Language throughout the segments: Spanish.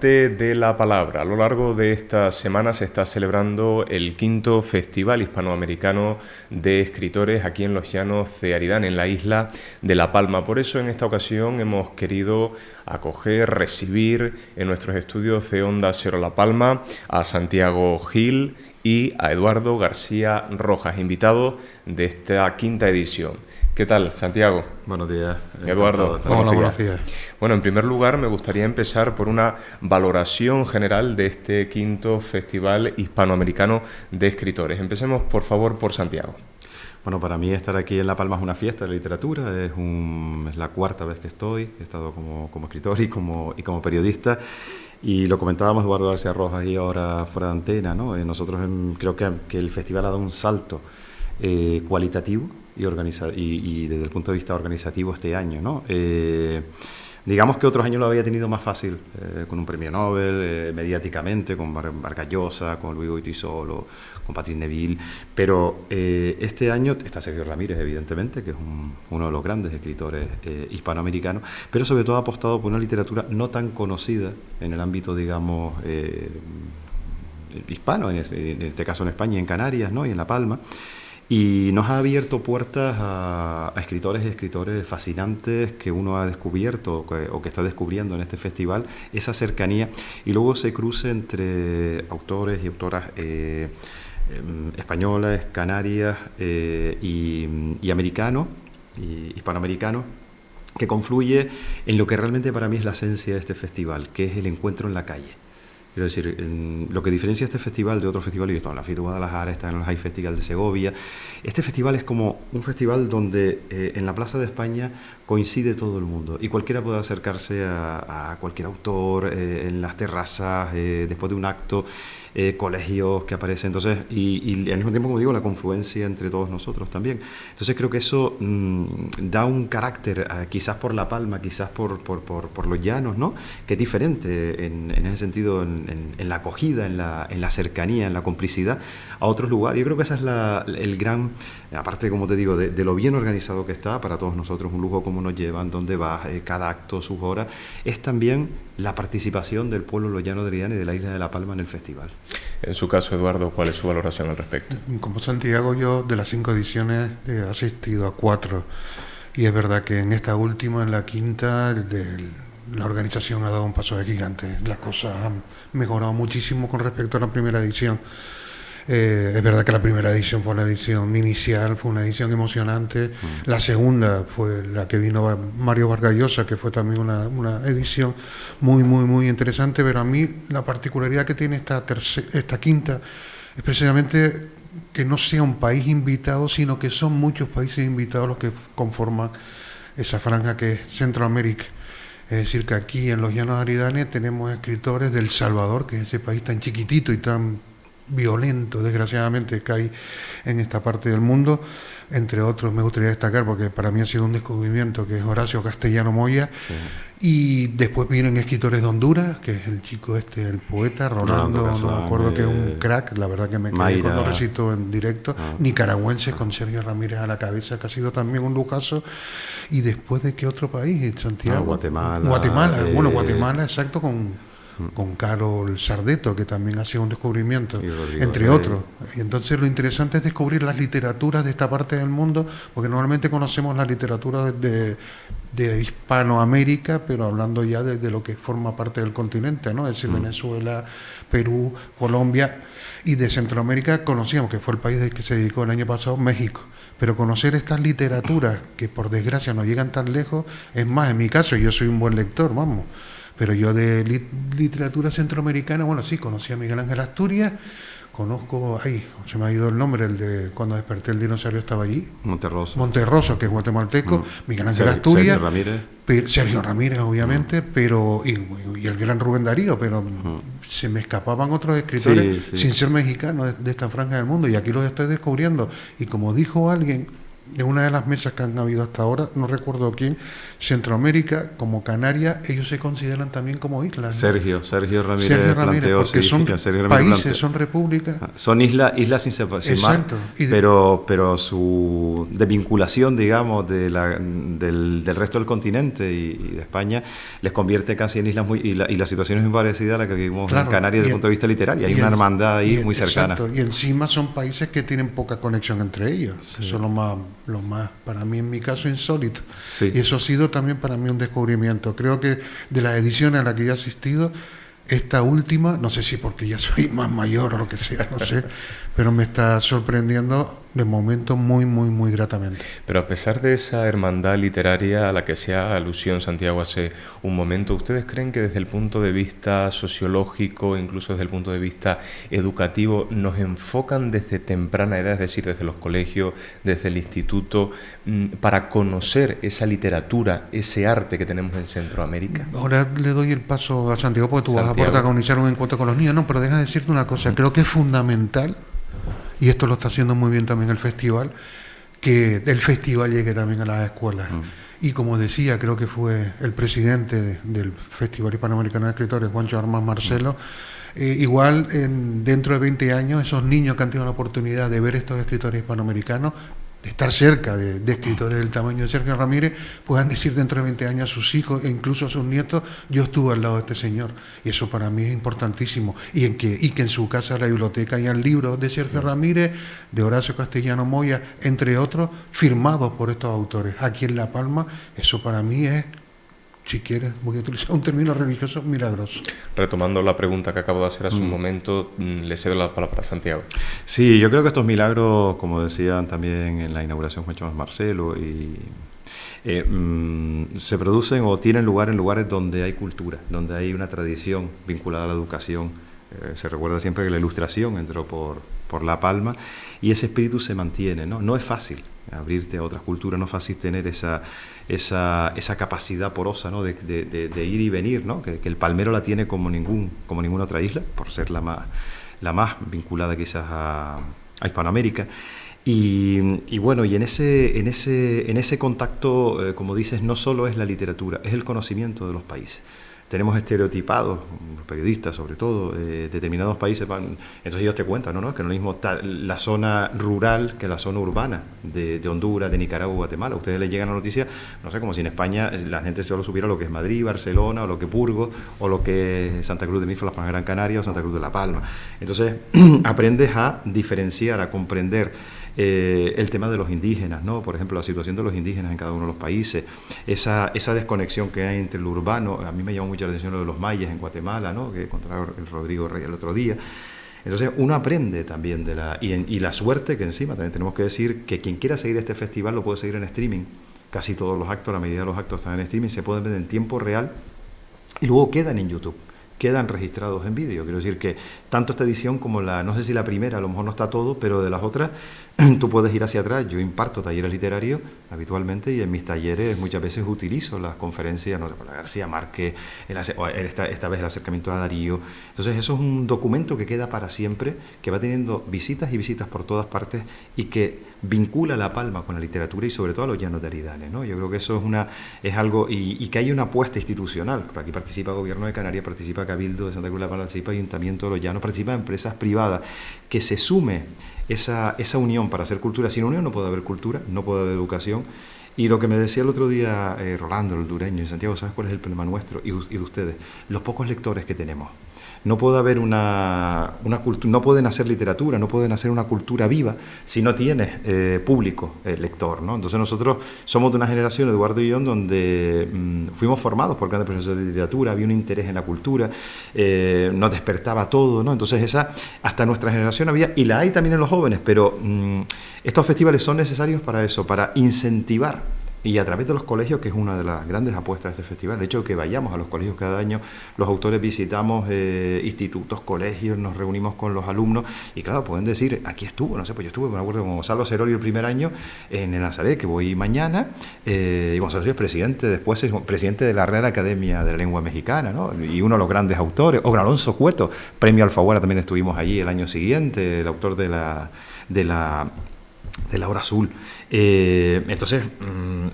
De la palabra. A lo largo de esta semana se está celebrando el quinto Festival Hispanoamericano de Escritores aquí en los Llanos de Aridane, en la isla de La Palma. Por eso en esta ocasión hemos querido acoger, recibir en nuestros estudios de Onda Cero La Palma a Santiago Gil y a Eduardo García Rojas, invitados de esta quinta edición. ¿Qué tal, Santiago? Buenos días. Eduardo, buenos días. Bueno, en primer lugar me gustaría empezar por una valoración general de este quinto Festival Hispanoamericano de Escritores. Empecemos, por favor, por Santiago. Bueno, para mí estar aquí en La Palma es una fiesta de literatura, es la cuarta vez que estoy, he estado como escritor y como periodista. Y lo comentábamos Eduardo García Rojas y ahora fuera de antena, ¿no? Nosotros creo que el festival ha dado un salto cualitativo y desde el punto de vista organizativo este año, ¿no? Digamos que otros años lo había tenido más fácil, con un premio Nobel, mediáticamente, con Vargas Llosa, con Luis Goytisolo, con Patrick Neville, pero este año está Sergio Ramírez, evidentemente, que es uno de los grandes escritores hispanoamericanos, pero sobre todo ha apostado por una literatura no tan conocida en el ámbito, digamos, hispano, en este caso en España, en Canarias, ¿no? Y en La Palma. Y nos ha abierto puertas a escritores y escritores fascinantes que uno ha descubierto o que está descubriendo en este festival, esa cercanía, y luego se cruce entre autores y autoras españolas, canarias y americanos, y hispanoamericanos, que confluye en lo que realmente para mí es la esencia de este festival, que es el encuentro en la calle. Quiero decir, lo que diferencia este festival de otros festivales, yo he estado en la FIT de Guadalajara, está en el High Festival de Segovia. Este festival es como un festival donde en la Plaza de España coincide todo el mundo y cualquiera puede acercarse a cualquier autor, en las terrazas, después de un acto, colegios que aparecen, entonces, y al mismo tiempo, como digo, la confluencia entre todos nosotros también. Entonces creo que eso da un carácter, quizás por La Palma, quizás por los llanos, ¿no? Que es diferente en ese sentido, en la acogida, en la cercanía, en la complicidad a otros lugares. Yo creo que esa es el gran, aparte, como te digo, de lo bien organizado que está, para todos nosotros un lujo cómo nos llevan, dónde vas, cada acto, sus horas, es también la participación del pueblo los Llanos de Aridane y de la isla de La Palma en el festival. En su caso, Eduardo, ¿cuál es su valoración al respecto? Como Santiago, yo de las 5 ediciones he asistido a 4, y es verdad que en esta última, en la quinta, la organización ha dado un paso de gigante. Las cosas han mejorado muchísimo con respecto a la primera edición. Es verdad que la primera edición fue una edición inicial, fue una edición emocionante. La segunda fue la que vino Mario Vargas Llosa, que fue también una edición muy interesante, pero a mí la particularidad que tiene esta quinta es precisamente que no sea un país invitado, sino que son muchos países invitados los que conforman esa franja que es Centroamérica. Es decir, que aquí en los Llanos de Aridane tenemos escritores del Salvador, que es ese país tan chiquitito y tan violento, desgraciadamente, que hay en esta parte del mundo. Entre otros, me gustaría destacar, porque para mí ha sido un descubrimiento, que es Horacio Castellano Moya. Sí. Y después vienen escritores de Honduras, que es el chico el poeta, Rolando, no me acuerdo, que es un crack, la verdad que me quedé cuando recito en directo. Nicaragüenses, con Sergio Ramírez a la cabeza, que ha sido también un lujazo. Y después, ¿de qué otro país? Santiago. Guatemala. Guatemala, exacto, con Carol Sardeto, que también ha sido un descubrimiento, entre otros. Y entonces lo interesante es descubrir las literaturas de esta parte del mundo, porque normalmente conocemos la literatura de Hispanoamérica, pero hablando ya de lo que forma parte del continente, ¿no? Es decir, Venezuela, Perú, Colombia, y de Centroamérica conocíamos, que fue el país del que se dedicó el año pasado, México. Pero conocer estas literaturas, que por desgracia no llegan tan lejos, es más, en mi caso, yo soy un buen lector, vamos. Pero yo de literatura centroamericana, bueno, sí, conocí a Miguel Ángel Asturias, conozco, se me ha ido el nombre, el de Cuando desperté el dinosaurio estaba allí. Monterroso, que es guatemalteco, Miguel Ángel Asturias, Sergio Ramírez, obviamente, pero y el gran Rubén Darío, pero se me escapaban otros escritores sin ser mexicanos de esta franja del mundo, y aquí los estoy descubriendo. Y como dijo alguien, en una de las mesas que han habido hasta ahora, no recuerdo quién, Centroamérica como Canarias, ellos se consideran también como islas, ¿no? Sergio Ramírez planteó, porque sí, son Sergio Ramírez países, planteó. son repúblicas. Son islas sin mar, Exacto. pero su desvinculación, digamos, del resto del continente y de España les convierte casi en islas y la situación es muy parecida a la que vivimos en Canarias desde el punto de vista literario. Hay una hermandad ahí muy cercana. Exacto, y encima son países que tienen poca conexión entre ellos. Sí. Eso es lo más, para mí en mi caso, insólito. Sí. Y eso ha sido también para mí un descubrimiento. Creo que de las ediciones a las que yo he asistido, esta última, no sé si porque ya soy más mayor o lo que sea, no sé, pero me está sorprendiendo de momento muy, muy, muy gratamente. Pero a pesar de esa hermandad literaria a la que hacía alusión Santiago hace un momento, ¿ustedes creen que desde el punto de vista sociológico, incluso desde el punto de vista educativo, nos enfocan desde temprana edad, es decir, desde los colegios, desde el instituto, para conocer esa literatura, ese arte que tenemos en Centroamérica? Ahora le doy el paso a Santiago porque tú vas a protagonizar un encuentro con los niños. No, pero deja de decirte una cosa, creo que es fundamental, y esto lo está haciendo muy bien también el festival, que el festival llegue también a las escuelas. Y como decía, creo que fue el presidente del Festival Hispanoamericano de Escritores, Juancho Armas Marcelo, igual dentro de 20 años esos niños que han tenido la oportunidad de ver estos escritores hispanoamericanos, de estar cerca de escritores del tamaño de Sergio Ramírez, puedan decir dentro de 20 años a sus hijos e incluso a sus nietos, yo estuve al lado de este señor. Y eso para mí es importantísimo. Y que en su casa, en la biblioteca, hayan libros de Sergio Ramírez, de Horacio Castellano Moya, entre otros, firmados por estos autores. Aquí en La Palma, eso para mí es, si quieres, voy a utilizar un término religioso, milagroso. Retomando la pregunta que acabo de hacer hace un momento, le cedo la palabra a Santiago. Sí, yo creo que estos milagros, como decían también en la inauguración Juan Chamás Marcelo, se producen o tienen lugar en lugares donde hay cultura, donde hay una tradición vinculada a la educación. Se recuerda siempre que la Ilustración entró por La Palma y ese espíritu se mantiene, ¿no? No es fácil abrirte a otras culturas, no es fácil tener esa capacidad porosa, ¿no? de ir y venir, ¿no? Que el Palmero la tiene como ninguna otra isla, por ser la más vinculada quizás a Hispanoamérica. Y bueno, y en ese contacto, como dices, no solo es la literatura, es el conocimiento de los países. Tenemos estereotipados, los periodistas sobre todo, determinados países, entonces ellos te cuentan, ¿no? Que no es lo mismo la zona rural que la zona urbana de Honduras, de Nicaragua, Guatemala. A ustedes les llegan la noticia, no sé, como si en España la gente solo supiera lo que es Madrid, Barcelona, o lo que es Burgos, o lo que es Santa Cruz de Mífora, la Gran Canaria, o Santa Cruz de La Palma. Entonces aprendes a diferenciar, a comprender el tema de los indígenas, ¿no? Por ejemplo, la situación de los indígenas en cada uno de los países, esa desconexión que hay entre lo urbano. A mí me llamó mucho la atención lo de los mayas en Guatemala, ¿no? Que encontraba el Rodrigo Rey el otro día. Entonces uno aprende también y la suerte que encima también tenemos que decir que quien quiera seguir este festival lo puede seguir en streaming. Casi todos los actos, la mayoría de los actos están en streaming, se pueden ver en tiempo real y luego quedan en YouTube, quedan registrados en vídeo. Quiero decir que tanto esta edición como no sé si la primera, a lo mejor no está todo, pero de las otras tú puedes ir hacia atrás. Yo imparto talleres literarios habitualmente y en mis talleres muchas veces utilizo las conferencias, no sé, por la García Márquez, esta vez el acercamiento a Darío. Entonces eso es un documento que queda para siempre, que va teniendo visitas y visitas por todas partes y que vincula La Palma con la literatura y sobre todo a los llanos de Aridane, ¿no? Yo creo que eso es algo, y que hay una apuesta institucional. Por aquí participa el Gobierno de Canarias, participa Cabildo de Santa Cruz de La Palma, participa Ayuntamiento de los Llanos, participa empresas privadas, que se sume esa unión para hacer cultura. Sin unión no puede haber cultura, no puede haber educación. Y lo que me decía el otro día Rolando, el dureño, en Santiago, ¿sabes cuál es el problema nuestro y de ustedes? Los pocos lectores que tenemos. No puede haber una cultura, no pueden hacer literatura, no pueden hacer una cultura viva si no tienes público lector, ¿no? Entonces nosotros somos de una generación, Eduardo y yo, donde fuimos formados por grandes profesores de literatura, había un interés en la cultura, nos despertaba todo, ¿no? Entonces hasta nuestra generación había, y la hay también en los jóvenes, pero estos festivales son necesarios para eso, para incentivar. Y a través de los colegios, que es una de las grandes apuestas de este festival, el hecho de que vayamos a los colegios cada año, los autores visitamos institutos, colegios, nos reunimos con los alumnos y claro, pueden decir, aquí estuvo, no sé, pues yo estuve, me acuerdo con Gonzalo Ceroli el primer año en el Nazaret, que voy mañana, y Gonzalo es presidente, después es presidente de la Real Academia de la Lengua Mexicana, ¿no? Y uno de los grandes autores, o Alonso Cueto, premio Alfaguara, también estuvimos allí el año siguiente, el autor de la de la hora azul. Entonces,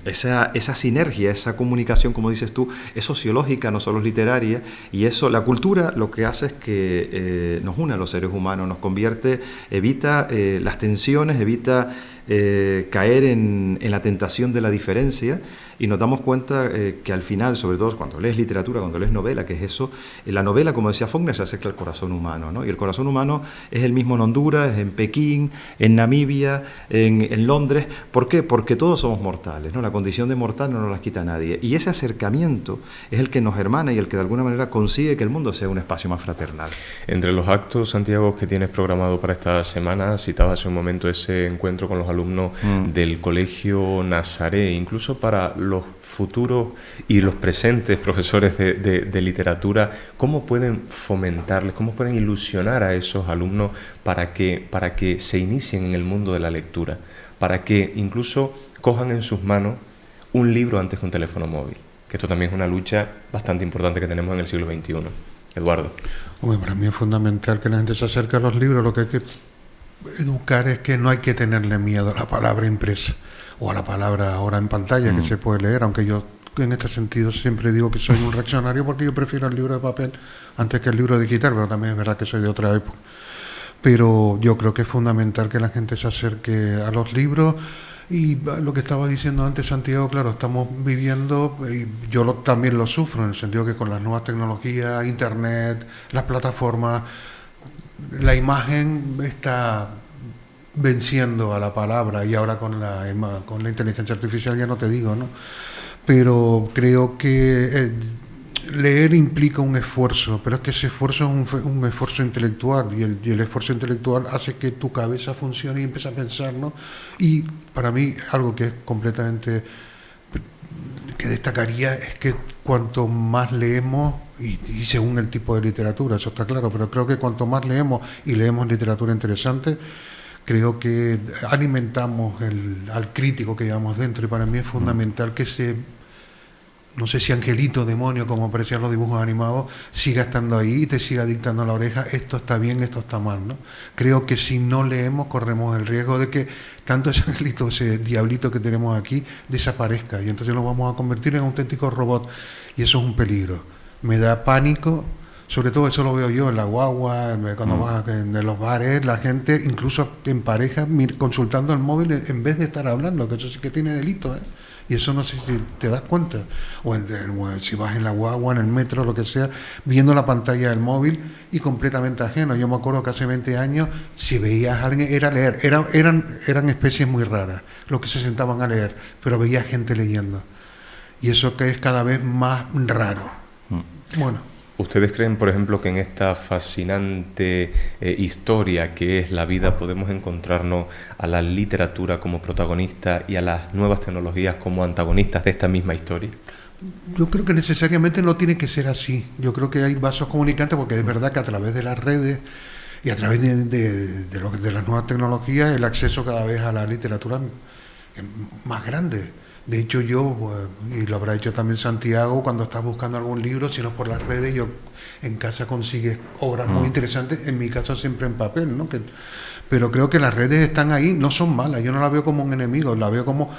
esa sinergia, esa comunicación, como dices tú, es sociológica, no solo es literaria, y eso, la cultura lo que hace es que nos une a los seres humanos, nos convierte, evita las tensiones, evita caer en la tentación de la diferencia, y nos damos cuenta que al final, sobre todo cuando lees literatura, cuando lees novela, que es eso, la novela, como decía Faulkner, se acerca al corazón humano, ¿no? Y el corazón humano es el mismo en Honduras, en Pekín, en Namibia, en Londres. ¿Por qué? Porque todos somos mortales, ¿no? La condición de mortal no nos la quita nadie. Y ese acercamiento es el que nos hermana y el que de alguna manera consigue que el mundo sea un espacio más fraternal. Entre los actos, Santiago, que tienes programado para esta semana, citabas hace un momento ese encuentro con los alumnos del Colegio Nazaret, incluso para los futuros y los presentes profesores de literatura, ¿cómo pueden fomentarles, cómo pueden ilusionar a esos alumnos para que se inicien en el mundo de la lectura, para que incluso cojan en sus manos un libro antes que un teléfono móvil? Que esto también es una lucha bastante importante que tenemos en el siglo XXI. Eduardo. Hombre, para mí es fundamental que la gente se acerque a los libros. Lo que hay que educar es que no hay que tenerle miedo a la palabra impresa o a la palabra ahora en pantalla que se puede leer, aunque yo en este sentido siempre digo que soy un reaccionario porque yo prefiero el libro de papel antes que el libro digital, pero también es verdad que soy de otra época. Pero yo creo que es fundamental que la gente se acerque a los libros. Y lo que estaba diciendo antes Santiago, claro, estamos viviendo, y yo también lo sufro, en el sentido que con las nuevas tecnologías, internet, las plataformas, la imagen está venciendo a la palabra, y ahora con la inteligencia artificial ya no te digo, ¿no? Pero creo que leer implica un esfuerzo, pero es que ese esfuerzo es un esfuerzo intelectual, y el esfuerzo intelectual hace que tu cabeza funcione y empiece a pensar, ¿no? Y para mí algo que es completamente, que destacaría, es que cuanto más leemos, y según el tipo de literatura, eso está claro, pero creo que cuanto más leemos y leemos literatura interesante, creo que alimentamos al crítico que llevamos dentro, y para mí es fundamental que no sé si angelito, demonio, como aparecían los dibujos animados, siga estando ahí y te siga dictando la oreja, esto está bien, esto está mal, ¿no? Creo que si no leemos corremos el riesgo de que tanto ese angelito, ese diablito que tenemos aquí, desaparezca, y entonces nos vamos a convertir en un auténtico robot, y eso es un peligro. Me da pánico, sobre todo eso lo veo yo en la guagua, cuando vas en los bares, la gente, incluso en pareja, consultando el móvil en vez de estar hablando, que eso sí que tiene delito, ¿eh? Y eso no sé si te das cuenta, o si vas en la guagua, en el metro, lo que sea, viendo la pantalla del móvil y completamente ajeno. Yo me acuerdo que hace 20 años, si veías a alguien, era leer, eran especies muy raras los que se sentaban a leer, pero veías gente leyendo, y eso que es cada vez más raro. Bueno. ¿Ustedes creen, por ejemplo, que en esta fascinante historia que es la vida podemos encontrarnos a la literatura como protagonista y a las nuevas tecnologías como antagonistas de esta misma historia? Yo creo que necesariamente no tiene que ser así. Yo creo que hay vasos comunicantes, porque es verdad que a través de las redes y a través de las nuevas tecnologías, el acceso cada vez a la literatura es más grande. De hecho, yo, y lo habrá hecho también Santiago, cuando estás buscando algún libro, si no es por las redes, yo en casa consigues obras muy interesantes, en mi caso siempre en papel, ¿no? Pero creo que las redes están ahí, no son malas, yo no las veo como un enemigo, las veo como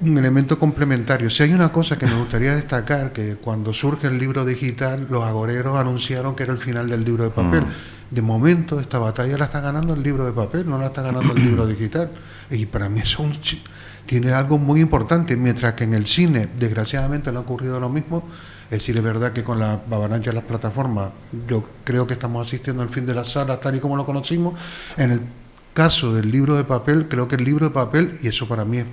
un elemento complementario. Si hay una cosa que me gustaría destacar, que cuando surge el libro digital, los agoreros anunciaron que era el final del libro de papel. De momento, esta batalla la está ganando el libro de papel, no la está ganando el libro digital. Y para mí eso tiene algo muy importante, mientras que en el cine, desgraciadamente, no ha ocurrido lo mismo. Es decir, es verdad que con la avalancha de las plataformas, yo creo que estamos asistiendo al fin de las salas tal y como lo conocimos. En el caso del libro de papel, creo que el libro de papel, y eso para mí es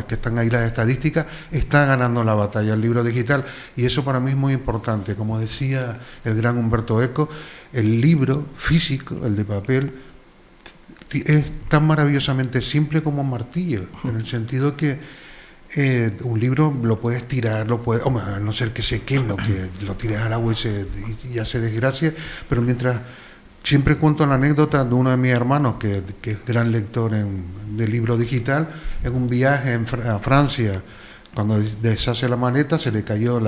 que están ahí las estadísticas, está ganando la batalla el libro digital, y eso para mí es muy importante. Como decía el gran Humberto Eco, el libro físico, el de papel, es tan maravillosamente simple como un martillo, en el sentido que un libro lo puedes tirar, a no ser que se queme, que lo tires al agua y hace desgracia, pero mientras, siempre cuento la anécdota de uno de mis hermanos, que es gran lector de libro digital, en un viaje a Francia, cuando deshace la maleta, se le cayó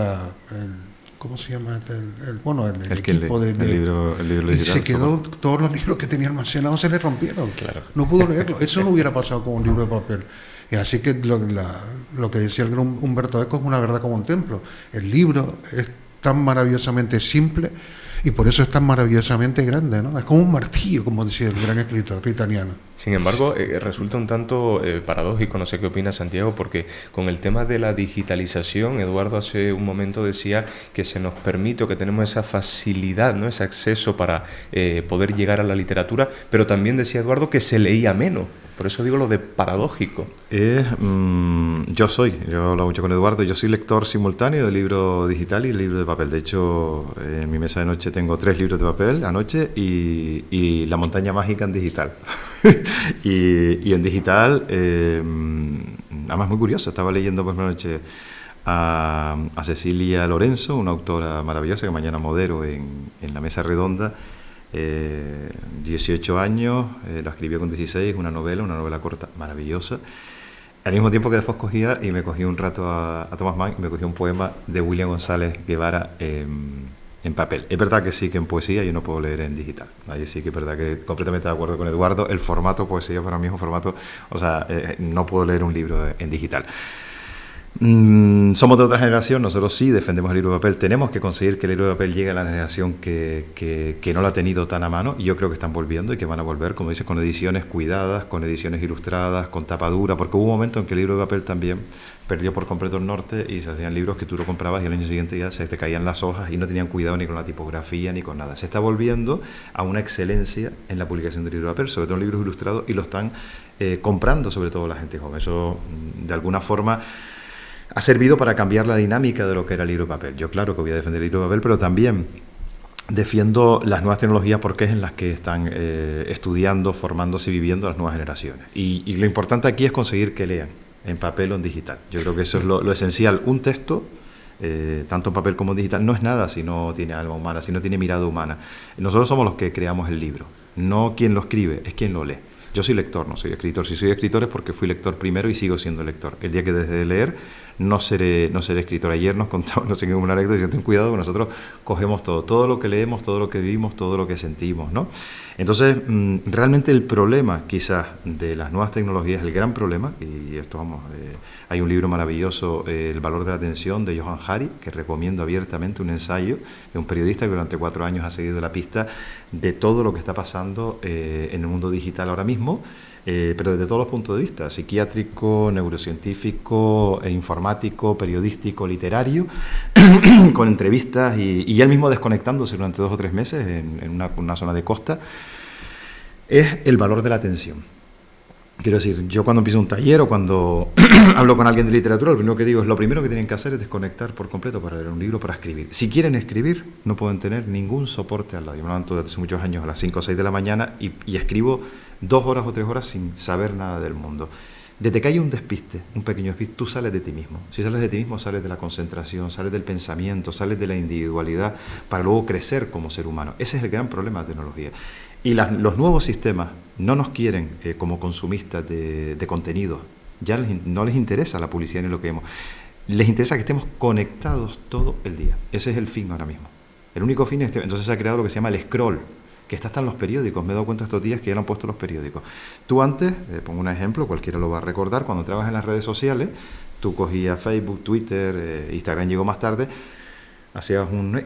¿cómo se llama? El equipo el libro digital, y se quedó, todos los libros que tenía almacenados se le rompieron. Claro. No pudo leerlo. Eso no hubiera pasado con un libro de papel. Y así que lo que decía el gran Humberto Eco es una verdad como un templo. El libro es tan maravillosamente simple y por eso es tan maravillosamente grande, ¿no? Es como un martillo, como decía el gran escritor italiano. Sin embargo, resulta un tanto paradójico, no sé qué opina Santiago, porque con el tema de la digitalización, Eduardo hace un momento decía que se nos permite o que tenemos esa facilidad, ¿no? Ese acceso para poder llegar a la literatura, pero también decía Eduardo que se leía menos. Por eso digo lo de paradójico. Yo hablo mucho con Eduardo, yo soy lector simultáneo de libro digital y libro de papel. De hecho, en mi mesa de noche tengo 3 libros de papel anoche y La montaña mágica en digital. y en digital, además muy curioso, estaba leyendo por la noche a Cecilia Lorenzo, una autora maravillosa que mañana modero en la mesa redonda. 18 años, la escribió con 16, una novela corta maravillosa. Al mismo tiempo que después cogía y me cogí un rato a Thomas Mann y me cogí un poema de William González Guevara en papel. Es verdad que sí que en poesía yo no puedo leer en digital. Ahí sí que es verdad que completamente de acuerdo con Eduardo. El formato poesía para mí es un formato, no puedo leer un libro en digital. Somos de otra generación, nosotros sí defendemos el libro de papel, tenemos que conseguir que el libro de papel llegue a la generación que no lo ha tenido tan a mano, y yo creo que están volviendo y que van a volver, como dices, con ediciones cuidadas, con ediciones ilustradas, con tapadura, porque hubo un momento en que el libro de papel también perdió por completo el norte y se hacían libros que tú lo comprabas y al año siguiente ya se te caían las hojas y no tenían cuidado ni con la tipografía ni con nada. Se está volviendo a una excelencia en la publicación del libro de papel, sobre todo en libros ilustrados, y lo están comprando sobre todo la gente joven. Eso de alguna forma ha servido para cambiar la dinámica de lo que era el libro de papel. Yo claro que voy a defender el libro de papel, pero también defiendo las nuevas tecnologías porque es en las que están estudiando, formándose y viviendo las nuevas generaciones. Y lo importante aquí es conseguir que lean en papel o en digital. Yo creo que eso es lo esencial. Un texto, tanto en papel como en digital, no es nada si no tiene alma humana, si no tiene mirada humana. Nosotros somos los que creamos el libro, no quien lo escribe, es quien lo lee. Yo soy lector, no soy escritor. Si soy escritor es porque fui lector primero y sigo siendo lector. El día que deje de leer, no seré escritor. Ayer nos contaban, no sé qué, una anécdota, y ten cuidado, nosotros cogemos todo lo que leemos, todo lo que vivimos, todo lo que sentimos, ¿no? Entonces, realmente el problema, quizás, de las nuevas tecnologías, el gran problema, y esto hay un libro maravilloso, El valor de la atención, de Johann Hari, que recomiendo abiertamente, un ensayo de un periodista que durante 4 años ha seguido la pista de todo lo que está pasando en el mundo digital ahora mismo, pero desde todos los puntos de vista, psiquiátrico, neurocientífico, informático, periodístico, literario, con entrevistas y él mismo desconectándose durante 2 o 3 meses en una zona de costa. Es el valor de la atención. Quiero decir, yo cuando empiezo un taller o cuando hablo con alguien de literatura, lo primero que digo es: lo primero que tienen que hacer es desconectar por completo para leer un libro, para escribir. Si quieren escribir, no pueden tener ningún soporte al lado. Yo me levanto desde hace muchos años a las 5 o 6 de la mañana y escribo 2 horas o 3 horas sin saber nada del mundo. Desde que hay un despiste, un pequeño despiste, tú sales de ti mismo. Si sales de ti mismo, sales de la concentración, sales del pensamiento, sales de la individualidad para luego crecer como ser humano. Ese es el gran problema de la tecnología. Y los nuevos sistemas no nos quieren como consumistas de contenido. Ya no les interesa la publicidad ni lo que vemos. Les interesa que estemos conectados todo el día. Ese es el fin ahora mismo. El único fin es entonces se ha creado lo que se llama el scroll, que está hasta en los periódicos. Me he dado cuenta estos días que ya lo han puesto los periódicos. Tú antes, pongo un ejemplo, cualquiera lo va a recordar, cuando trabajas en las redes sociales, tú cogías Facebook, Twitter, Instagram llegó más tarde,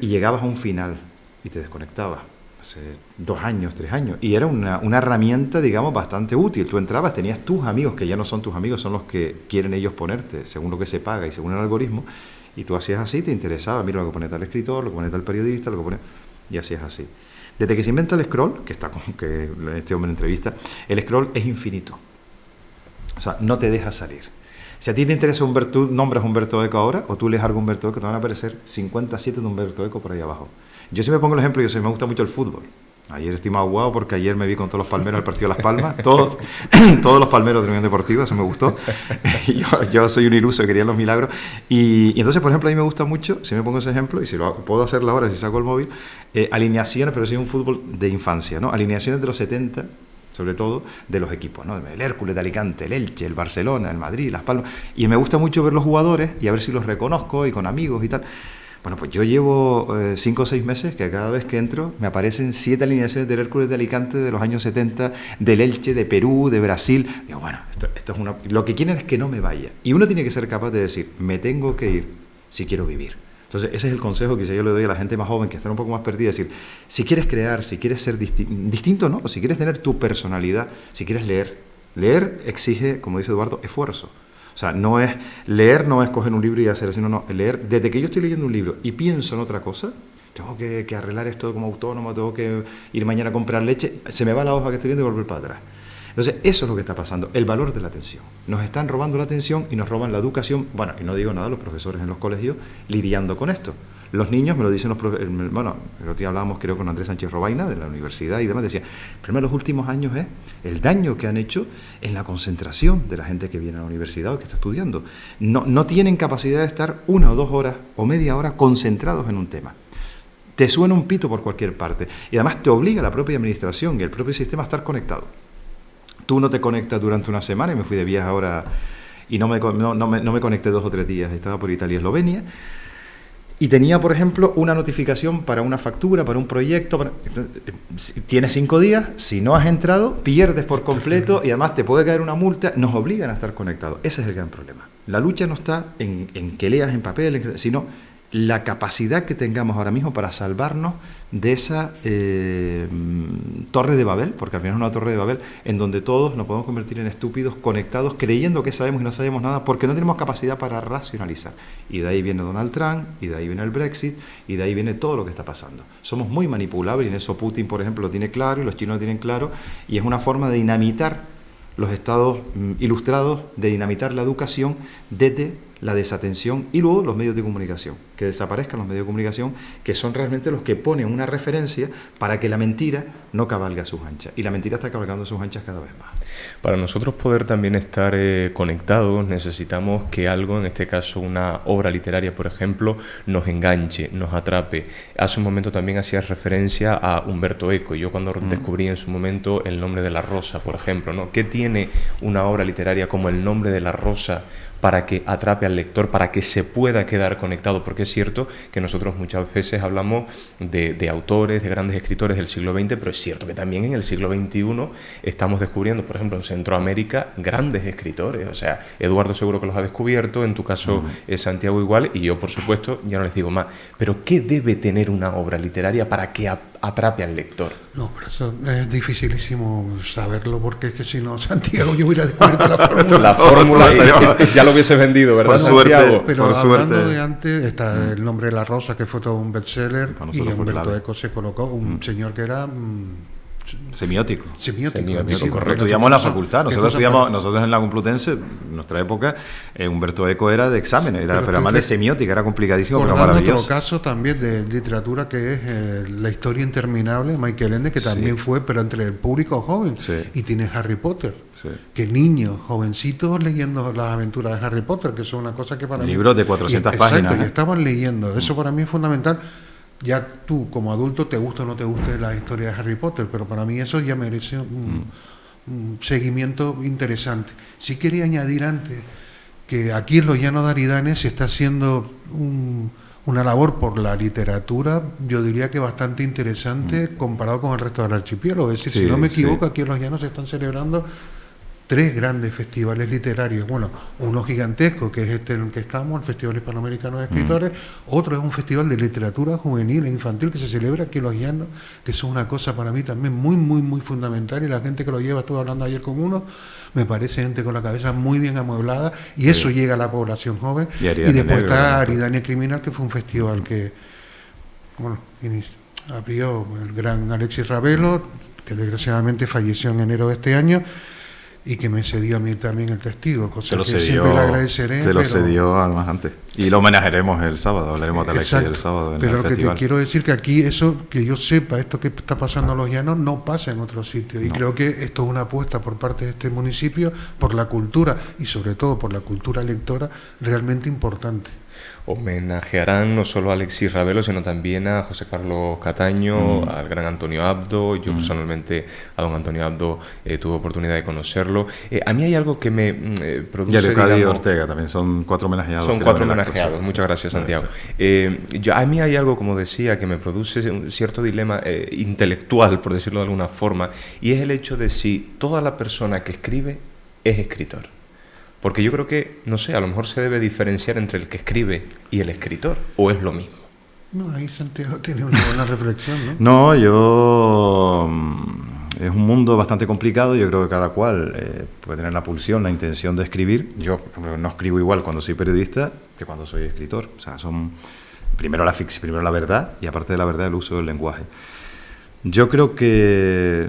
y llegabas a un final y te desconectabas. Hace 2 años, 3 años, y era una herramienta, digamos, bastante útil. Tú entrabas, tenías tus amigos, que ya no son tus amigos, son los que quieren ellos ponerte, según lo que se paga y según el algoritmo, y tú hacías así, te interesaba, mira lo que pone tal escritor, lo que pone tal periodista, lo que pone... y hacías así. Desde que se inventa el scroll, que está como que este hombre en entrevista, el scroll es infinito. O sea, no te deja salir. Si a ti te interesa tú nombras Humberto Eco ahora, o tú lees algo Humberto Eco, te van a aparecer 57 de Humberto Eco por ahí abajo. Yo siempre pongo el ejemplo, me gusta mucho el fútbol. Ayer estoy más guau porque ayer me vi con todos los palmeros al partido de Las Palmas, todos los palmeros de la Unión Deportiva, eso me gustó. Yo soy un iluso, quería los milagros. Y entonces, por ejemplo, a mí me gusta mucho, si me pongo ese ejemplo, y si lo puedo hacerlo ahora, si saco el móvil, alineaciones, pero sí un fútbol de infancia, ¿no? Alineaciones de los 70, sobre todo, de los equipos, ¿no? El Hércules de Alicante, el Elche, el Barcelona, el Madrid, Las Palmas. Y me gusta mucho ver los jugadores y a ver si los reconozco y con amigos y tal. Bueno, pues yo llevo 5 o 6 meses que cada vez que entro me aparecen 7 alineaciones del Hércules de Alicante de los años 70, del Elche, de Perú, de Brasil. Digo, bueno, esto es una... Lo que quieren es que no me vaya. Y uno tiene que ser capaz de decir, me tengo que ir si quiero vivir. Entonces, ese es el consejo que yo le doy a la gente más joven que está un poco más perdida. Es decir, si quieres crear, si quieres ser distinto, ¿no? O si quieres tener tu personalidad, si quieres leer. Leer exige, como dice Eduardo, esfuerzo. O sea, no es leer, no es coger un libro y hacer así, no, leer. Desde que yo estoy leyendo un libro y pienso en otra cosa, tengo que arreglar esto como autónomo, tengo que ir mañana a comprar leche, se me va la hoja que estoy viendo y volver para atrás. Entonces, eso es lo que está pasando, el valor de la atención. Nos están robando la atención y nos roban la educación. Bueno, y no digo nada, los profesores en los colegios lidiando con esto. Los niños, me lo dicen los profesores, bueno, el otro día hablábamos creo con Andrés Sánchez Robaina de la universidad y demás, decía, el problema de los últimos años es el daño que han hecho en la concentración de la gente que viene a la universidad o que está estudiando. No tienen capacidad de estar 1 o 2 horas o media hora concentrados en un tema. Te suena un pito por cualquier parte y además te obliga la propia administración y el propio sistema a estar conectado. Tú no te conectas durante una semana, y me fui de viaje ahora y no me conecté 2 o 3 días, estaba por Italia y Eslovenia, y tenía, por ejemplo, una notificación para una factura, para un proyecto. Tienes 5 días, si no has entrado, pierdes por completo y además te puede caer una multa. Nos obligan a estar conectados. Ese es el gran problema. La lucha no está en que leas en papel, sino la capacidad que tengamos ahora mismo para salvarnos de esa torre de Babel, porque al final es una torre de Babel en donde todos nos podemos convertir en estúpidos conectados, creyendo que sabemos y no sabemos nada, porque no tenemos capacidad para racionalizar. Y de ahí viene Donald Trump, y de ahí viene el Brexit, y de ahí viene todo lo que está pasando. Somos muy manipulables, y en eso Putin, por ejemplo, lo tiene claro, y los chinos lo tienen claro, y es una forma de dinamitar los estados ilustrados, de dinamitar la educación desde la desatención y luego los medios de comunicación, que desaparezcan los medios de comunicación, que son realmente los que ponen una referencia para que la mentira no cabalgue a sus anchas, y la mentira está cabalgando a sus anchas cada vez más. Para nosotros poder también estar conectados necesitamos que algo, en este caso una obra literaria, por ejemplo, nos enganche, nos atrape. Hace un momento también hacías referencia a Umberto Eco. Yo cuando descubrí en su momento El nombre de la rosa, por ejemplo, ¿no? ¿Qué tiene una obra literaria como El nombre de la rosa para que atrape al lector, para que se pueda quedar conectado? Porque es cierto que nosotros muchas veces hablamos de autores, de grandes escritores del siglo XX, pero es cierto que también en el siglo XXI estamos descubriendo, por ejemplo, en Centroamérica, grandes escritores. O sea, Eduardo seguro que los ha descubierto, en tu caso Santiago igual, y yo, por supuesto, ya no les digo más. Pero ¿qué debe tener una obra literaria para que atrape al lector? No, pero eso es dificilísimo saberlo, porque es que si no, Santiago, yo hubiera descubierto la fórmula. La fórmula ya lo hubiese vendido, ¿verdad, Santiago? Pero por hablando suerte. de antes, está El nombre de la rosa, que fue todo un bestseller, y Humberto Eco se colocó, un señor que era... Semiótico, correcto. Estudiamos en la facultad, nosotros en la Complutense, en nuestra época, Humberto Eco era de examen, pero además de semiótica, era complicadísimo, pero maravilloso. Otro caso también de literatura que es La historia interminable, Michael Ende, que también fue, pero entre el público joven, y tiene Harry Potter, que niños, jovencitos leyendo las aventuras de Harry Potter, que son una cosa que para libros de 400 páginas. Exacto, y estaban leyendo, eso para mí es fundamental. Ya tú, como adulto, te gusta o no te guste la historia de Harry Potter, pero para mí eso ya merece un seguimiento interesante. Sí quería añadir antes que aquí en los Llanos de Aridane se está haciendo una labor por la literatura, yo diría que bastante interesante comparado con el resto del archipiélago. Es decir, si no me equivoco, aquí en los Llanos se están celebrando 3 grandes festivales literarios. Bueno, uno gigantesco, que es este en el que estamos, el Festival Hispanoamericano de Escritores. Otro es un festival de literatura juvenil e infantil que se celebra aquí en Los Llanos, que es una cosa para mí también muy, muy, muy fundamental, y la gente que lo lleva, estuve hablando ayer con uno, me parece gente con la cabeza muy bien amueblada, y eso llega a la población joven. Y después está Aridane Criminal, que fue un festival que, bueno, abrió el gran Alexis Ravelo, que desgraciadamente falleció en enero de este año, y que me cedió a mí también el testigo, cosa que siempre le agradeceré. Te lo cedió además antes. Y lo homenajearemos el sábado, hablaremos de Alexis el sábado en pero el lo festival. Que te quiero decir que aquí, eso, que yo sepa, esto que está pasando en Los Llanos no pasa en otros sitios. Y creo que esto es una apuesta por parte de este municipio por la cultura, y sobre todo por la cultura lectora, realmente importante. homenajearán no solo a Alexis Ravelo, sino también a José Carlos Cataño, al gran Antonio Abdo. Yo personalmente a don Antonio Abdo tuve oportunidad de conocerlo. A mí hay algo que me produce... Y a Leocadio Ortega también, son 4 homenajeados. Son 4 homenajeados, muchas gracias, Santiago. A mí hay algo, como decía, que me produce un cierto dilema intelectual, por decirlo de alguna forma, y es el hecho de si toda la persona que escribe es escritor. Porque yo creo que, no sé, a lo mejor se debe diferenciar entre el que escribe y el escritor, o es lo mismo. No, ahí Santiago tiene una buena reflexión, ¿no? No, yo... Es un mundo bastante complicado, yo creo que cada cual puede tener la pulsión, la intención de escribir. Yo no escribo igual cuando soy periodista que cuando soy escritor. O sea, son primero la ficción, primero la verdad, y aparte de la verdad el uso del lenguaje. Yo creo que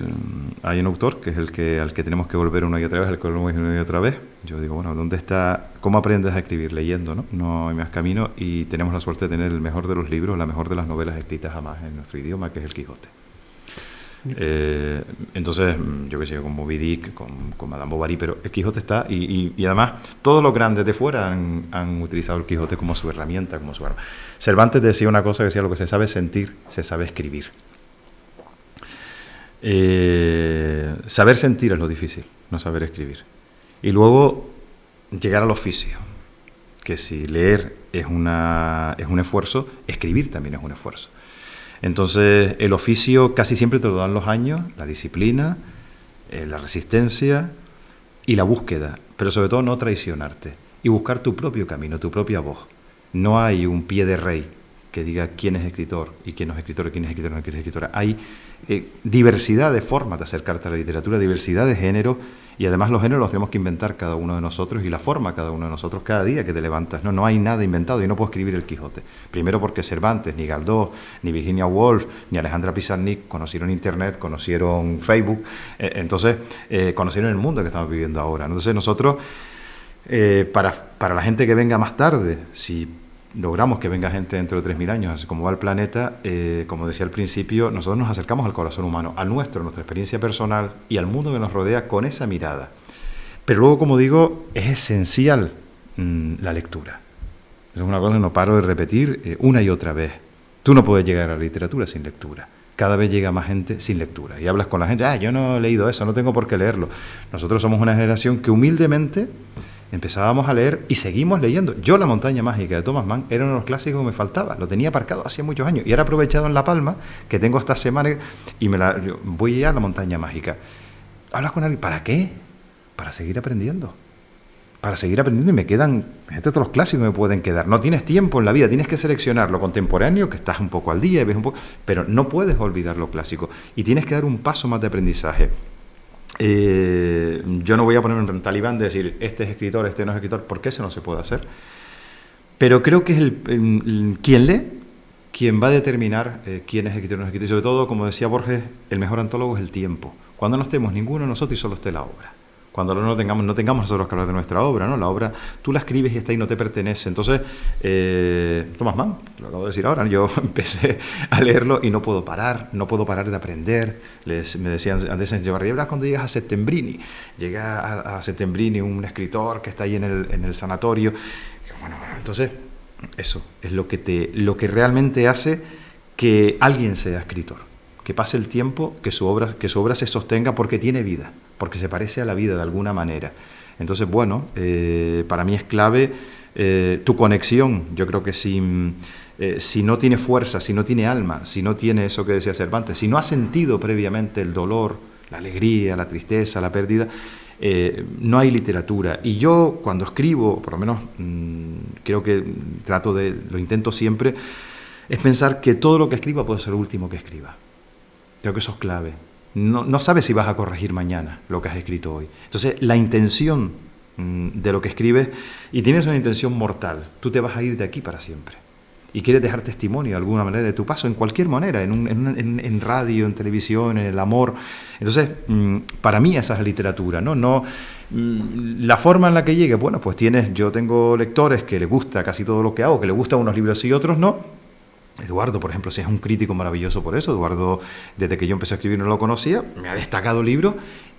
hay un autor que es al que tenemos que volver una y otra vez, al que volvemos una y otra vez. Yo digo, bueno, ¿dónde está? ¿Cómo aprendes a escribir? Leyendo, ¿no? No hay más camino, y tenemos la suerte de tener el mejor de los libros, la mejor de las novelas escritas jamás en nuestro idioma, que es el Quijote. Entonces, yo qué sé, con Moby Dick, con Madame Bovary, pero el Quijote está, y además todos los grandes de fuera han utilizado el Quijote como su herramienta, como su arma. Cervantes decía una cosa, que decía: lo que se sabe sentir, se sabe escribir. Saber sentir es lo difícil, no saber escribir. Y luego llegar al oficio, que si leer es un esfuerzo, escribir también es un esfuerzo. Entonces, el oficio casi siempre te lo dan los años, la disciplina, la resistencia y la búsqueda, pero sobre todo no traicionarte y buscar tu propio camino, tu propia voz. No hay un pie de rey que diga quién es escritor y quién no es escritor, quién es escritor y quién es escritora. Hay diversidad de formas de acercarte a la literatura, diversidad de géneros, y además los géneros los tenemos que inventar cada uno de nosotros, y la forma cada uno de nosotros cada día que te levantas. No hay nada inventado. Yo no puedo escribir el Quijote. Primero porque Cervantes, ni Galdós, ni Virginia Woolf, ni Alejandra Pizarnik conocieron Internet, conocieron Facebook, entonces conocieron el mundo que estamos viviendo ahora. Entonces nosotros, para la gente que venga más tarde, si logramos que venga gente dentro de 3.000 años, así como va el planeta, como decía al principio, nosotros nos acercamos al corazón humano, al nuestro, a nuestra experiencia personal y al mundo que nos rodea con esa mirada. Pero luego, como digo, es esencial la lectura. Es una cosa que no paro de repetir una y otra vez. Tú no puedes llegar a la literatura sin lectura. Cada vez llega más gente sin lectura. Y hablas con la gente: yo no he leído eso, no tengo por qué leerlo. Nosotros somos una generación que humildemente empezábamos a leer y seguimos leyendo. Yo La montaña mágica de Thomas Mann era uno de los clásicos que me faltaba. Lo tenía aparcado hacía muchos años. Y ahora he aprovechado en La Palma, que tengo esta semana, y voy a La montaña mágica. Hablas con alguien: ¿para qué? Para seguir aprendiendo. Para seguir aprendiendo, y me quedan, fíjate, todos los clásicos me pueden quedar. No tienes tiempo en la vida, tienes que seleccionar lo contemporáneo, que estás un poco al día y ves un poco, pero no puedes olvidar lo clásico. Y tienes que dar un paso más de aprendizaje. Yo no voy a ponerme en talibán de decir este es escritor, este no es escritor, porque eso no se puede hacer. Pero creo que es quien lee quien va a determinar quién es escritor y no es escritor. Y sobre todo, como decía Borges, el mejor antólogo es el tiempo. Cuando no estemos ninguno de nosotros y solo esté la obra. Cuando no tengamos nosotros que hablar de nuestra obra, ¿no? La obra, tú la escribes y está ahí, no te pertenece. Entonces, Thomas Mann, lo acabo de decir ahora, yo empecé a leerlo y no puedo parar de aprender. Me decían Andrés Echevarría: cuando llegas a Settembrini, llega a Settembrini, un escritor que está ahí en el sanatorio. Bueno, entonces, eso es lo que realmente hace que alguien sea escritor. Que pase el tiempo, que su obra se sostenga porque tiene vida, porque se parece a la vida de alguna manera. Entonces, bueno, para mí es clave tu conexión. Yo creo que si no tiene fuerza, si no tiene alma, si no tiene eso que decía Cervantes, si no ha sentido previamente el dolor, la alegría, la tristeza, la pérdida, no hay literatura. Y yo, cuando escribo, por lo menos creo que lo intento siempre, es pensar que todo lo que escriba puede ser lo último que escriba. Creo que eso es clave. No sabes si vas a corregir mañana lo que has escrito hoy. Entonces, la intención de lo que escribes, y tienes una intención mortal, tú te vas a ir de aquí para siempre. Y quieres dejar testimonio de alguna manera de tu paso, en cualquier manera, en radio, en televisión, en el amor. Entonces, para mí esa es la literatura, ¿no? La forma en la que llegue, bueno, pues yo tengo lectores que les gusta casi todo lo que hago, que les gustan unos libros y otros no. Eduardo, por ejemplo, si es un crítico maravilloso por eso. Eduardo, desde que yo empecé a escribir no lo conocía, me ha destacado libros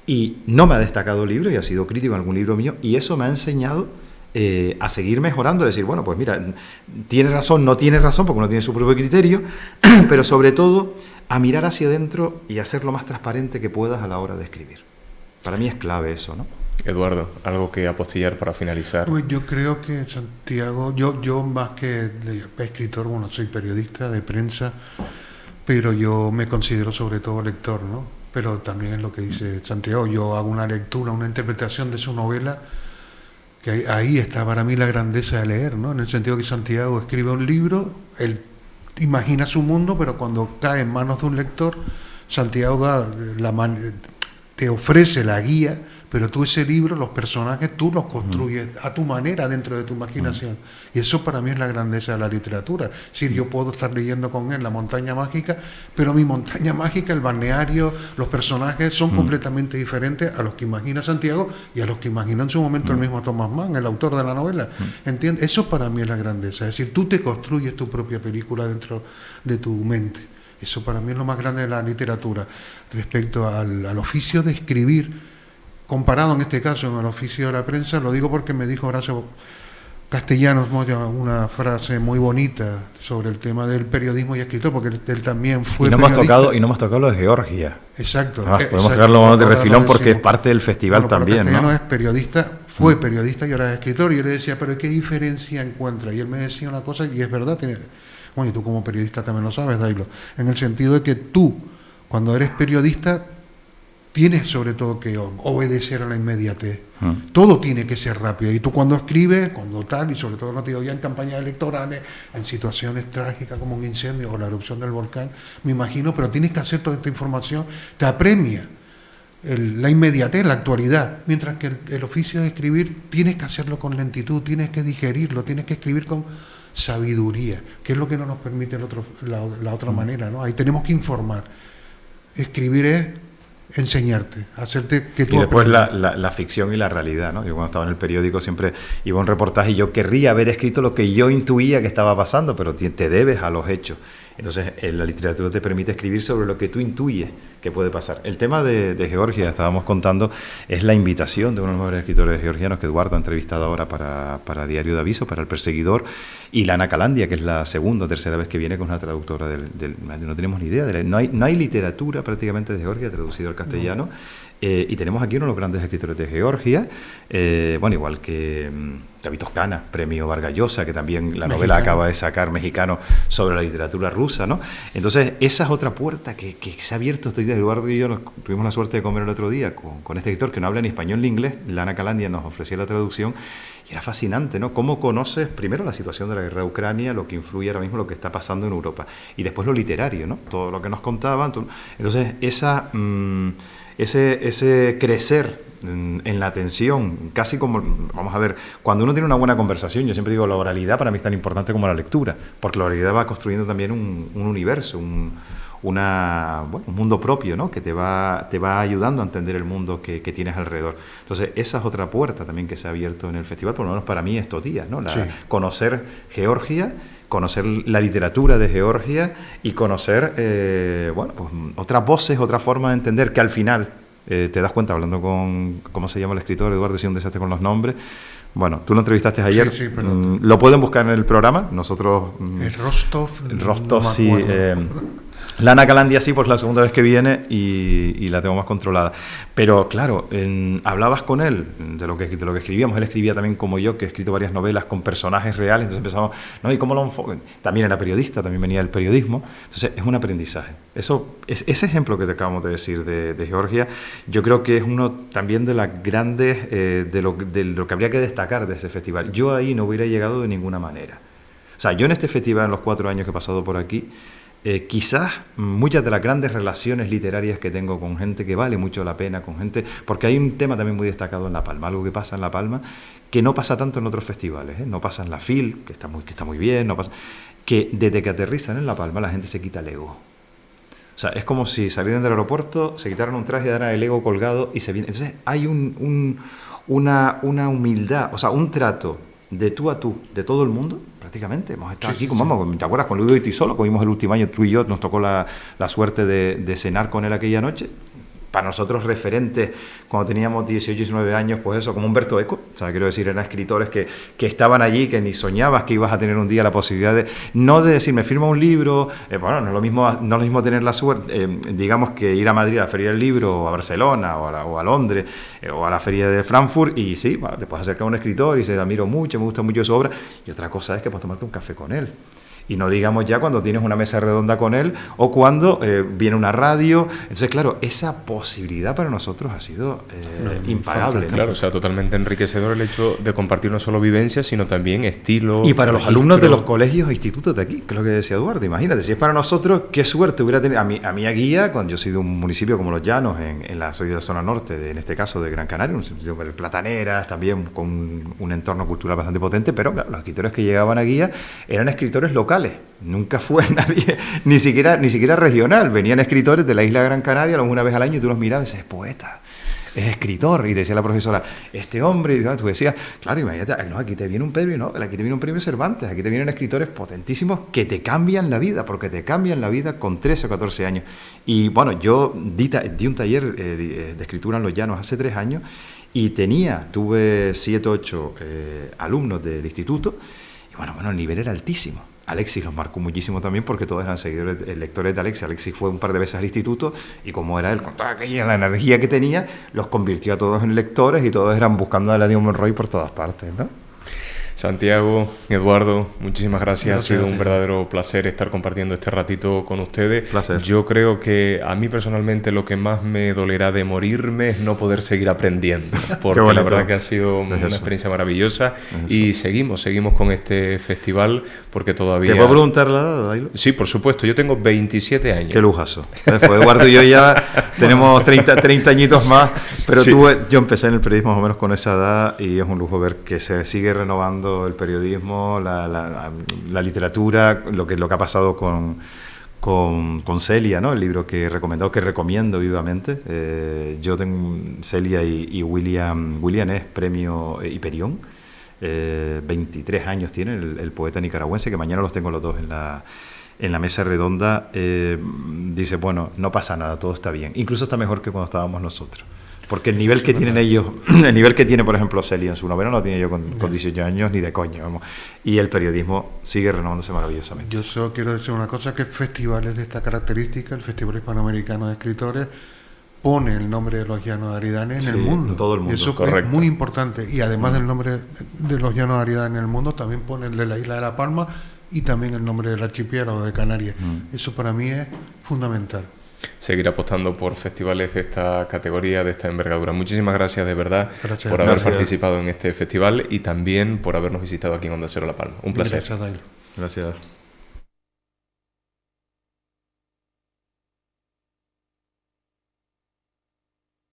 y no me ha destacado libros y ha sido crítico en algún libro mío, y eso me ha enseñado a seguir mejorando, decir, bueno, pues mira, tiene razón, no tiene razón, porque uno tiene su propio criterio, pero sobre todo a mirar hacia adentro y a ser lo más transparente que puedas a la hora de escribir. Para mí es clave eso, ¿no? Eduardo, algo que apostillar para finalizar. Pues yo creo que Santiago, yo más que escritor, bueno, soy periodista de prensa, pero yo me considero sobre todo lector, ¿no? Pero también es lo que dice Santiago, yo hago una lectura, una interpretación de su novela, que ahí está para mí la grandeza de leer, ¿no? En el sentido que Santiago escribe un libro, él imagina su mundo, pero cuando cae en manos de un lector, Santiago te ofrece la guía, pero tú ese libro, los personajes, tú los construyes a tu manera dentro de tu imaginación. Y eso para mí es la grandeza de la literatura. Es decir, yo puedo estar leyendo con él La montaña mágica, pero mi montaña mágica, el balneario, los personajes son completamente diferentes a los que imagina Santiago y a los que imaginó en su momento el mismo Thomas Mann, el autor de la novela. ¿Entiendes? Eso para mí es la grandeza. Es decir, tú te construyes tu propia película dentro de tu mente. Eso para mí es lo más grande de la literatura. Respecto al oficio de escribir, comparado en este caso con el oficio de la prensa, lo digo porque me dijo Horacio Castellanos una frase muy bonita sobre el tema del periodismo y escritor, porque él también fue periodista. Y no hemos tocado lo de Georgia. Exacto. Podemos sacarlo de refilón porque es parte del festival, bueno, también, Castellanos, ¿no? Es periodista, fue periodista y ahora es escritor, y yo le decía, pero ¿qué diferencia encuentra? Y él me decía una cosa, y es verdad, bueno, y tú como periodista también lo sabes, Dailo, en el sentido de que tú, cuando eres periodista, tienes sobre todo que obedecer a la inmediatez. Todo tiene que ser rápido. Y tú cuando escribes, cuando tal, y sobre todo no te digo ya en campañas electorales, en situaciones trágicas como un incendio o la erupción del volcán, me imagino, pero tienes que hacer toda esta información, te apremia la inmediatez, la actualidad. Mientras que el oficio de escribir tienes que hacerlo con lentitud, tienes que digerirlo, tienes que escribir con sabiduría, que es lo que no nos permite la otra manera, ¿no? Ahí tenemos que informar. Escribir es enseñarte, hacerte que tú y después aprendas. la ficción y la realidad, ¿no? Yo cuando estaba en el periódico siempre iba a un reportaje y yo querría haber escrito lo que yo intuía que estaba pasando, pero te debes a los hechos. Entonces la literatura te permite escribir sobre lo que tú intuyes que puede pasar. El tema de Georgia, estábamos contando, es la invitación de uno de los mejores escritores georgianos que Eduardo ha entrevistado ahora para Diario de Aviso, para El Perseguidor, y Lana Calandia, que es la segunda o tercera vez que viene con una traductora no tenemos ni idea, no hay literatura prácticamente de Georgia traducido al castellano. Y tenemos aquí uno de los grandes escritores de Georgia, bueno, igual que David Toscana, premio Vargas Llosa, que también la novela acaba de sacar, mexicano, sobre la literatura rusa, ¿no? Entonces, esa es otra puerta que se ha abierto estos días. Eduardo y yo tuvimos la suerte de comer el otro día con este escritor que no habla ni español ni inglés. Lana Calandia nos ofrecía la traducción y era fascinante, ¿no? Cómo conoces primero la situación de la guerra de Ucrania, lo que influye ahora mismo lo que está pasando en Europa, y después lo literario, ¿no? Todo lo que nos contaban. Entonces, ese crecer en la atención, casi como, vamos a ver, cuando uno tiene una buena conversación, yo siempre digo, la oralidad para mí es tan importante como la lectura, porque la oralidad va construyendo también un universo, un mundo propio, ¿no? Que te va ayudando a entender el mundo que tienes alrededor. Entonces, esa es otra puerta también que se ha abierto en el festival, por lo menos para mí estos días, ¿no? Conocer Georgia, conocer la literatura de Georgia y conocer pues, otras voces, otra forma de entender que al final te das cuenta, hablando con, ¿cómo se llama el escritor? Eduardo, si un desastre con los nombres. Bueno, tú lo entrevistaste ayer, sí, pero lo pueden buscar en el programa, nosotros... El Rostov, no sí. Lana Calandia sí, pues la segunda vez que viene y la tengo más controlada. Pero claro, hablabas con él de lo que escribíamos. Él escribía también como yo, que he escrito varias novelas con personajes reales. Entonces empezamos, ¿no? ¿Y cómo lo enfocan? También era periodista, también venía del periodismo. Entonces es un aprendizaje. Ese ejemplo que te acabamos de decir de Georgia, yo creo que es uno también de las grandes, de lo que habría que destacar de ese festival. Yo ahí no hubiera llegado de ninguna manera. O sea, yo en este festival, en los 4 años que he pasado por aquí, quizás muchas de las grandes relaciones literarias que tengo con gente que vale mucho la pena, con gente, porque hay un tema también muy destacado en La Palma, algo que pasa en La Palma que no pasa tanto en otros festivales, no pasa en la FIL, que está muy bien, no pasa, que desde que aterrizan en La Palma la gente se quita el ego. O sea, es como si salieran del aeropuerto, se quitaran un traje y daran el ego colgado y se viene. Entonces hay una humildad, o sea, un trato de tú a tú, de todo el mundo, prácticamente. Hemos estado aquí, ¿te acuerdas? Con Luis y solo, comimos el último año, tú y yo, nos tocó la suerte de cenar con él aquella noche. para nosotros referentes cuando teníamos 18, 19 años, pues eso, como Humberto Eco, o sea, quiero decir, eran escritores que estaban allí, que ni soñabas que ibas a tener un día la posibilidad de, no de decir, me firma un libro, bueno, no es lo mismo tener la suerte, digamos, que ir a Madrid a la Feria del Libro, o a Barcelona, o a Londres, o a la Feria de Frankfurt, y sí, bueno, te puedes acercar a un escritor y se admiro mucho, me gusta mucho su obra, y otra cosa es que puedes tomarte un café con él. Y no digamos ya cuando tienes una mesa redonda con él o cuando viene una radio. Entonces, claro, esa posibilidad para nosotros ha sido impagable, ¿no? Claro, o sea, totalmente enriquecedor el hecho de compartir no solo vivencias, sino también estilo. Y para los alumnos de los colegios e institutos de aquí, que es lo que decía Eduardo, imagínate, si es para nosotros, qué suerte hubiera tenido. A mí a guía, cuando yo soy de un municipio como Los Llanos, soy de la zona norte, en este caso de Gran Canaria, un sitio de plataneras, también con un entorno cultural bastante potente, pero claro, los escritores que llegaban a guía eran escritores locales. Nunca fue nadie, ni siquiera regional. Venían escritores de la isla de Gran Canaria una vez al año y tú los mirabas y dices, es poeta, es escritor. Y te decía la profesora, este hombre, y tú decías, claro, imagínate, no, aquí te viene un premio, no, aquí te viene un premio Cervantes, aquí te vienen escritores potentísimos que te cambian la vida, porque te cambian la vida con 13 o 14 años. Y bueno, yo di un taller de escritura en Los Llanos hace 3 años y tuve 7 o 8 alumnos del instituto, y bueno, el nivel era altísimo. Alexis los marcó muchísimo también porque todos eran seguidores, lectores de Alexis. Alexis fue un par de veces al instituto y como era él, con toda la energía que tenía, los convirtió a todos en lectores y todos eran buscando a Eladio Monroy por todas partes, ¿no? Santiago, Eduardo, muchísimas gracias. Ha sido un verdadero placer estar compartiendo este ratito con ustedes. Placer. Yo creo que a mí personalmente lo que más me dolerá de morirme es no poder seguir aprendiendo, porque la verdad que ha sido una experiencia maravillosa y seguimos con este festival porque todavía... ¿Te puedo preguntar la edad, Dailo? Sí, por supuesto. Yo tengo 27 años. Qué lujazo. Pues Eduardo y yo ya tenemos 30 añitos más, pero sí. Yo empecé en el periodismo más o menos con esa edad y es un lujo ver que se sigue renovando el periodismo, la literatura, lo que ha pasado con Celia, ¿no? El libro que he recomendado, que recomiendo vivamente. Yo tengo Celia y William es premio Hiperión. 23 años tiene el poeta nicaragüense, que mañana los tengo los dos en la mesa redonda. Dice, bueno, no pasa nada, todo está bien. Incluso está mejor que cuando estábamos nosotros. Porque el nivel que tienen ellos, el nivel que tiene, por ejemplo, Celia en su novela, no lo tiene yo con 18 años ni de coña, vamos. Y el periodismo sigue renovándose maravillosamente. Yo solo quiero decir una cosa, que festivales de esta característica, el Festival Hispanoamericano de Escritores, pone el nombre de Los Llanos Aridanes en el mundo. En todo el mundo. Eso correcto. Es muy importante. Y además del nombre de Los Llanos Aridanes en el mundo, también pone el de la isla de La Palma y también el nombre del archipiélago de Canarias. Eso para mí es fundamental. Seguir apostando por festivales de esta categoría, de esta envergadura. Muchísimas gracias de verdad por haber Gracias. participado en este festival y también por habernos visitado aquí en Onda Cero La Palma. Un placer. Gracias, Dailo. Gracias.